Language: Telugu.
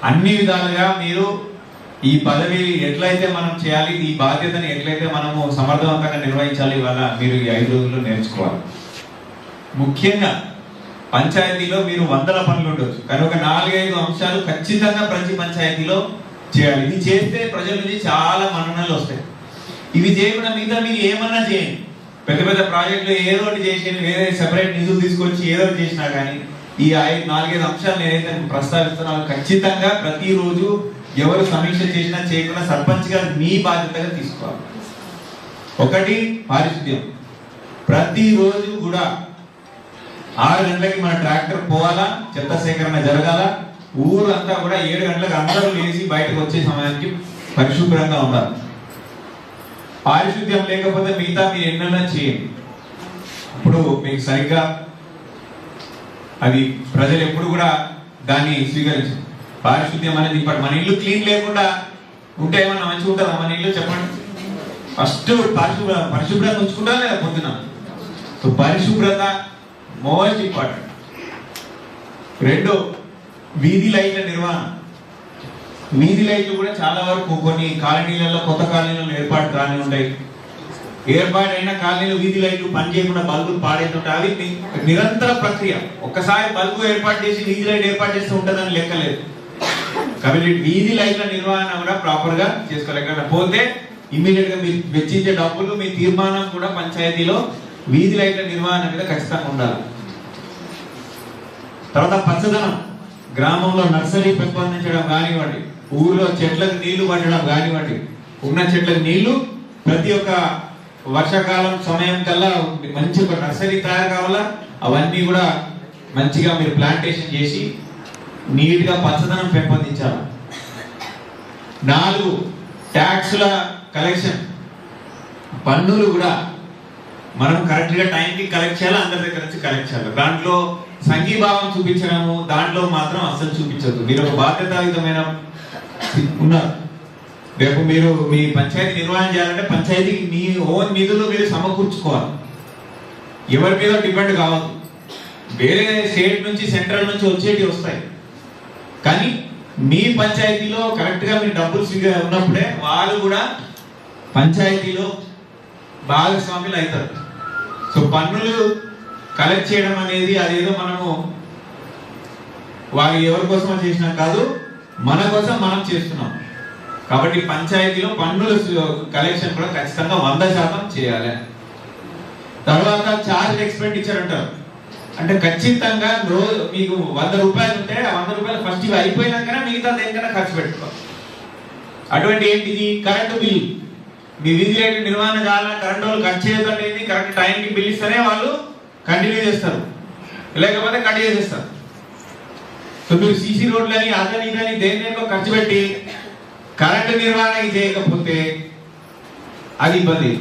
అన్ని విధాలుగా మీరు ఈ పదవి ఎట్లయితే మనం చేయాలి, ఈ బాధ్యతని ఎట్లయితే మనము సమర్థవంతంగా నిర్వహించాలి, ఇవాళ మీరు ఈ 5 రోజుల్లో నేర్చుకోవాలి. ముఖ్యంగా పంచాయతీలో మీరు వందల పనులు ఉండొచ్చు, కానీ ఒక 4-5 అంశాలు ఖచ్చితంగా ప్రతి పంచాయతీలో చేయాలి. ఇది చేస్తే ప్రజల నుంచి చాలా మన్ననలు వస్తాయి. ఇవి చేయకుండా మీద మీరు ఏమన్నా చేయండి, పెద్ద పెద్ద ప్రాజెక్టులు ఏదో ఒకటి చేసి వేరే సెపరేట్ నిధులు తీసుకొచ్చి ఏదో ఒకటి చేసినా కానీ ఈ 4-5 అంశాలు నేనైతే ప్రస్తావిస్తున్నాను. ఖచ్చితంగా ప్రతిరోజు ఎవరు సమీక్ష చేసినా చేయకుండా సర్పంచ్గా మీ బాధ్యతగా తీసుకోవాలి. ఒకటి, పారిశుద్ధ్యం. ప్రతిరోజు కూడా 6 గంటలకి మన ట్రాక్టర్ పోవాలా, చెత్త సేకరణ జరగాల. ఊరంతా కూడా 7 గంటలకు అందరూ లేచి బయటకు వచ్చే సమయానికి పరిశుభ్రంగా ఉండాలి. పారిశుద్ధ్యం లేకపోతే మిగతా మీరు ఎన్నైనా చేయండి. ఇప్పుడు మీకు సరిగ్గా అది ప్రజలు ఎప్పుడు కూడా దాన్ని స్వీకరించారు. పారిశుద్ధ్యం అనేది ఇప్పుడు మన ఇల్లు క్లీన్ లేకుండా ఉంటే ఏమన్నా మంచిగా ఉంటుందా? మన ఇల్లు చెప్పండి. ఫస్ట్ పరిశుభ్రంగా ఉంచుకుంటా లేదా పొద్దున. సో పరిశుభ్రత మోస్ట్ ఇంపార్టెంట్. 2, వీధి లైట్ల నిర్వహణ. వీధి లైట్లు కూడా చాలా వరకు కొన్ని కాలనీలలో, కొత్త కాలనీలలో ఏర్పాటు కాలనీ ఉంటాయి. ఏర్పాటైన కాలనీలు వీధి లైట్లు పని చేయకుండా బల్బులు పాడేస్తుంటాయి. అవి నిరంతర ప్రక్రియ. ఒక్కసారి బల్బు ఏర్పాటు చేసి వీధి లైట్ ఏర్పాటు చేస్తూ ఉంటుందని లెక్కలేదు. కాబట్టి వీధి లైట్ల నిర్వహణ కూడా ప్రాపర్ గా చేసుకోలేకపోతే ఇమ్మీడియట్ గా మీరు వెచ్చించే డబ్బులు, మీ తీర్మానం కూడా పంచాయతీలో వీధి లైట్ల నిర్వహణ మీద ఖచ్చితంగా ఉండాలి. తర్వాత పచ్చదనం. గ్రామంలో నర్సరీ పెంపొందించడం కానివ్వండి, ఊర్లో చెట్లకు నీళ్లు పట్టడం కానివ్వండి, ఉన్న చెట్లకు నీళ్లు ప్రతి ఒక్క వర్షాకాలం సమయం కల్లా మంచి ఒక నర్సరీ తయారు కావాలా. అవన్నీ కూడా మంచిగా మీరు ప్లాంటేషన్ చేసి నీట్ గా పచ్చదనం పెంపొందించాలి. 4, ట్యాక్సుల కలెక్షన్. పన్నులు కూడా మనం కరెక్ట్ గా టైంకి కలెక్ట్ చేయాలి, అందరి దగ్గర నుంచి కలెక్ట్ చేయాలి. దాంట్లో సంఘీభావం చూపించడము, దాంట్లో మాత్రం అస్సలు చూపించద్దు. మీరు ఒక బాధ్యతాయుతమైన ఉన్నారు. రేపు మీరు మీ పంచాయతీ నిర్వహణ చేయాలంటే పంచాయతీకి మీ ఓన్ నిధులు మీరు సమకూర్చుకోవాలి. ఎవరి మీద డిపెండ్ కావద్దు. వేరే స్టేట్ నుంచి, సెంట్రల్ నుంచి వచ్చేటి వస్తాయి, కానీ మీ పంచాయతీలో కరెక్ట్ గా మీరు డబ్బులు ఉన్నప్పుడే వాళ్ళు కూడా పంచాయతీలో భాగస్వాములు అవుతారు. సో పన్నులు కలెక్ట్ చేయడం అనేది అదేదో మనము వారు ఎవరి కోసమో చేసినా కాదు, మన కోసం మనం చేస్తున్నాం. కాబట్టి పంచాయతీలో పన్నుల కలెక్షన్ కూడా ఖచ్చితంగా 100% చేయాలి. తర్వాత చార్జ్ ఎక్స్పెండిచర్ అంటారు. అంటే ఖచ్చితంగా రోజు మీకు 100 రూపాయలు ఉంటే ఆ 100 రూపాయలు ఫస్ట్ ఇవి అయిపోయినాకనే మిగతా దేనికైనా ఖర్చు పెట్టుకోవాలి. అటువంటి ఏంటిది? Current bill. మీ వీధి లైట్ నిర్వహణ కావాలా, కరెంటు వాళ్ళు కట్ చేయదండి, కరెక్ట్ టైంకి బిల్ ఇస్తేనే వాళ్ళు కంటిన్యూ చేస్తారు, లేకపోతే కట్ చేసేస్తారు. సో మీరు సీసీ రోడ్లని అదని ఇదని దేనికో ఖర్చు పెట్టి కరెంటు నిర్వహణ చేయకపోతే అది ఇబ్బంది.